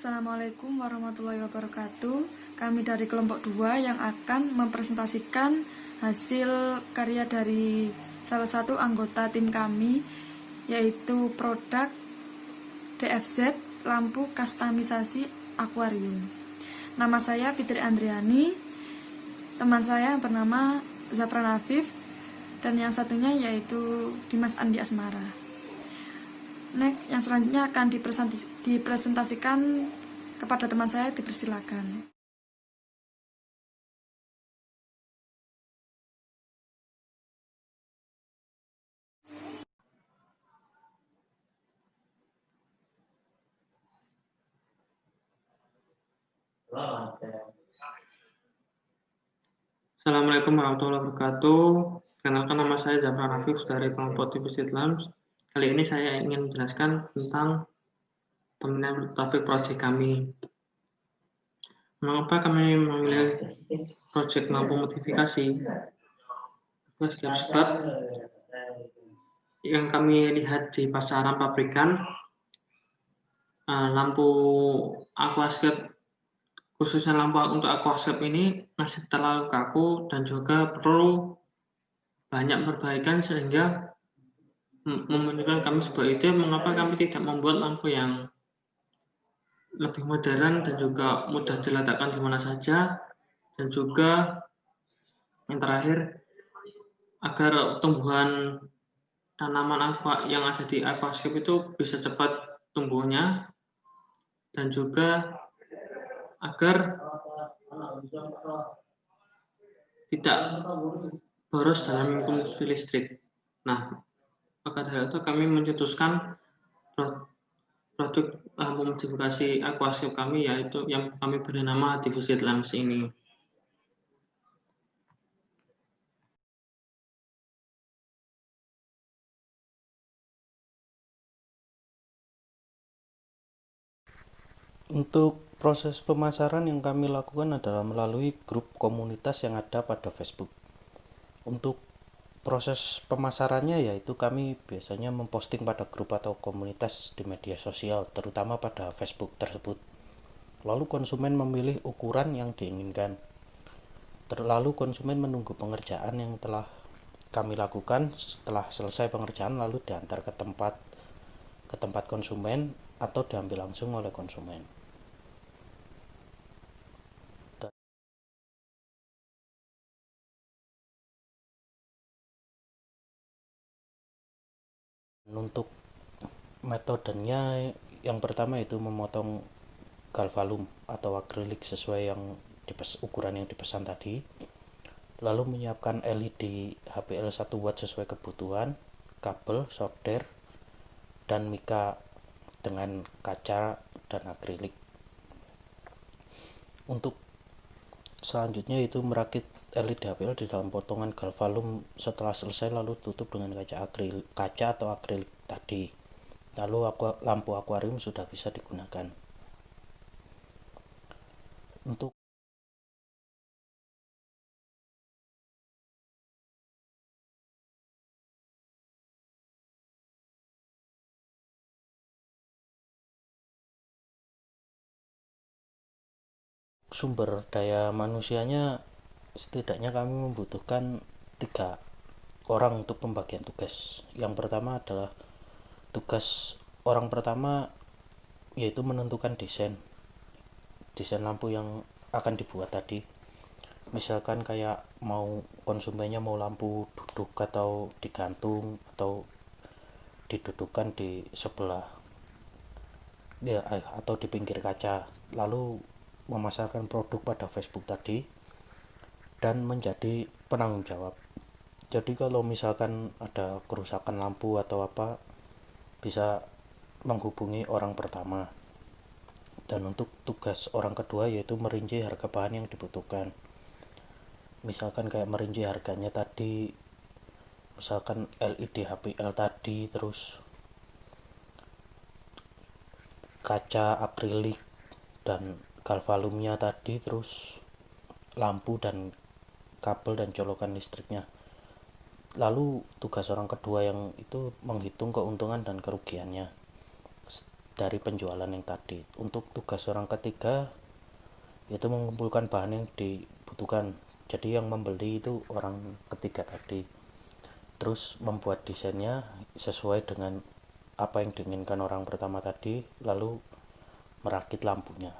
Assalamualaikum warahmatullahi wabarakatuh. Kami dari kelompok 2 yang akan mempresentasikan hasil karya dari salah satu anggota tim kami, yaitu produk DFZ lampu kustomisasi akuarium. Nama saya Fitri Andriani, teman saya bernama Zafran Afif, dan yang satunya yaitu Dimas Andi Asmara. Next, yang selanjutnya akan dipresentasikan kepada teman saya, dipersilakan. Assalamualaikum warahmatullahi wabarakatuh. Kenalkan, nama saya Zafran Afif dari kelompok Deposit Lamps. Kali ini saya ingin menjelaskan tentang pemilihan topik proyek kami. Mengapa kami memilih proyek lampu modifikasi? Sebab yang kami lihat di pasaran pabrikan, lampu aquascape, khususnya lampu untuk aquascape ini masih terlalu kaku dan juga perlu banyak perbaikan, sehingga memunculkan kami sebuah ide mengapa kami tidak membuat lampu yang lebih modern dan juga mudah diletakkan di mana saja, dan juga yang terakhir agar tumbuhan tanaman aqua yang ada di aquascape itu bisa cepat tumbuhnya, dan juga agar tidak boros dalam konsumsi listrik. Nah, maka dari itu kami mencetuskan produk lampu modifikasi aquascape kami, yaitu yang kami beri nama Deposit Lamps ini. Untuk proses pemasaran yang kami lakukan adalah melalui grup komunitas yang ada pada Facebook. Untuk proses pemasarannya yaitu kami biasanya memposting pada grup atau komunitas di media sosial, terutama pada Facebook tersebut. Lalu konsumen memilih ukuran yang diinginkan. Lalu konsumen menunggu pengerjaan yang telah kami lakukan. Setelah selesai pengerjaan lalu diantar ke tempat konsumen atau diambil langsung oleh konsumen. Untuk metodenya, yang pertama itu memotong galvalum atau akrilik sesuai ukuran yang dipesan tadi, lalu menyiapkan LED HPL 1 watt sesuai kebutuhan, kabel, solder, dan mika dengan kaca dan akrilik. Untuk selanjutnya itu merakit LED HPL di dalam potongan galvalum. Setelah selesai lalu tutup dengan kaca atau akrilik tadi. Lalu lampu akuarium sudah bisa digunakan. Untuk sumber daya manusianya, setidaknya kami membutuhkan 3 orang untuk pembagian tugas. Yang pertama adalah tugas orang pertama yaitu menentukan desain lampu yang akan dibuat tadi. Misalkan kayak konsumennya mau lampu duduk atau digantung atau didudukan di sebelah atau di pinggir kaca, lalu memasarkan produk pada Facebook tadi dan menjadi penanggung jawab. Jadi kalau misalkan ada kerusakan lampu atau apa, bisa menghubungi orang pertama. Dan untuk tugas orang kedua yaitu merinci harga bahan yang dibutuhkan. Misalkan kayak merinci harganya tadi, misalkan LED HPL tadi, terus kaca akrilik dan galvalumnya tadi, terus lampu dan kabel dan colokan listriknya. Lalu tugas orang kedua yang itu menghitung keuntungan dan kerugiannya. dari penjualan yang tadi. Untuk tugas orang ketiga yaitu mengumpulkan bahan yang dibutuhkan. Jadi yang membeli itu orang ketiga tadi. Terus membuat desainnya sesuai dengan apa yang diinginkan orang pertama tadi, lalu merakit lampunya.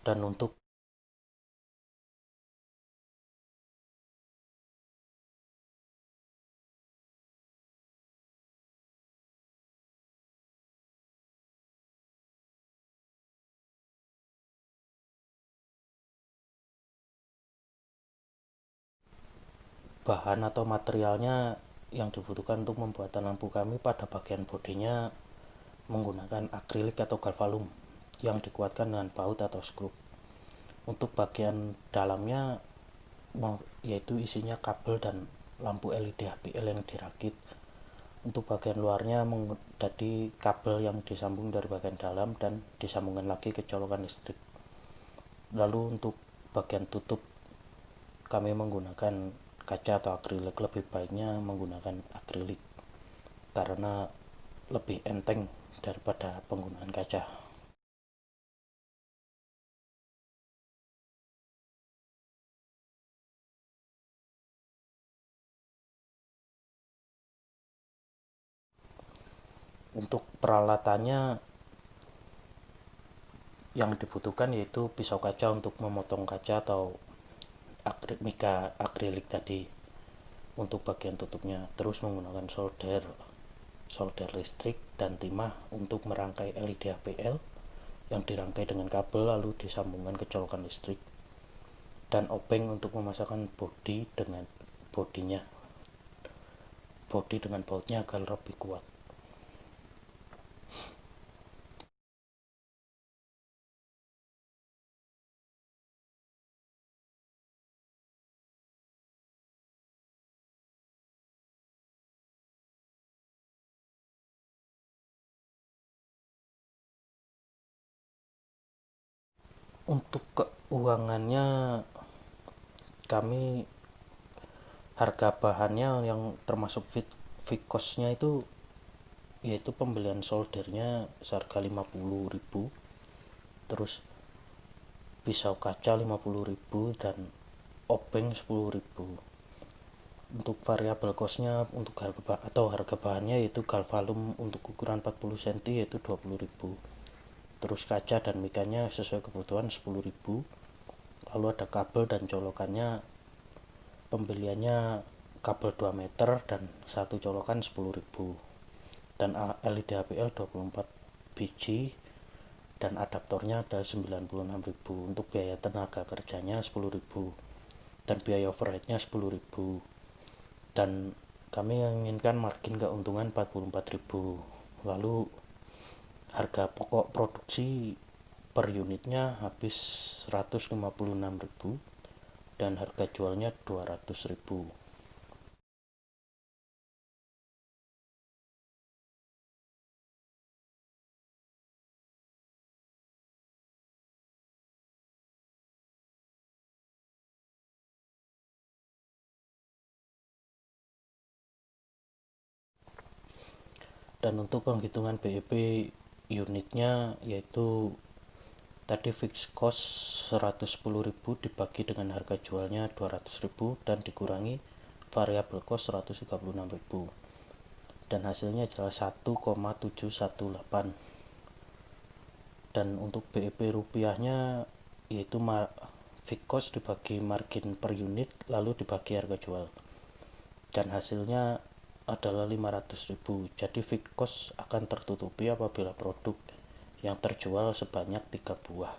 Dan untuk bahan atau materialnya yang dibutuhkan untuk pembuatan lampu kami pada bagian bodinya menggunakan akrilik atau galvalum yang dikuatkan dengan baut atau skrup. Untuk bagian dalamnya yaitu isinya kabel dan lampu LED HPL yang dirakit. Untuk bagian luarnya jadi kabel yang disambung dari bagian dalam dan disambungkan lagi ke colokan listrik. Lalu untuk bagian tutup kami menggunakan kaca atau akrilik. Lebih baiknya menggunakan akrilik karena lebih enteng daripada penggunaan kaca. Untuk peralatannya yang dibutuhkan yaitu pisau kaca untuk memotong kaca atau mika akrilik tadi untuk bagian tutupnya. Terus menggunakan solder listrik dan timah untuk merangkai LED HPL yang dirangkai dengan kabel lalu disambungkan ke colokan listrik, dan obeng untuk memasangkan bodi dengan bautnya agar lebih kuat. Untuk keuangannya kami harga bahannya yang termasuk fixed cost-nya itu yaitu pembelian soldernya seharga 50.000, terus pisau kaca 50.000 dan obeng 10.000. Untuk variabel cost-nya untuk harga bahannya yaitu galvalum untuk ukuran 40 cm yaitu 20.000. Terus kaca dan mikanya sesuai kebutuhan 10.000. Lalu ada kabel dan colokannya, pembeliannya kabel 2 meter dan satu colokan 10.000, dan LED HPL 24 biji dan adaptornya ada 96.000. Untuk biaya tenaga kerjanya 10.000 dan biaya overheadnya 10.000, dan kami menginginkan margin keuntungan 44.000. Lalu harga pokok produksi per unitnya habis 156.000 dan harga jualnya 200.000. Dan untuk penghitungan BEP unitnya yaitu tadi fixed cost 110.000 dibagi dengan harga jualnya 200.000 dan dikurangi variable cost 136.000, dan hasilnya adalah 1,718. Dan untuk BEP rupiahnya yaitu fixed cost dibagi margin per unit lalu dibagi harga jual, dan hasilnya adalah 500.000. Jadi fixed cost akan tertutupi apabila produk yang terjual sebanyak 3 buah.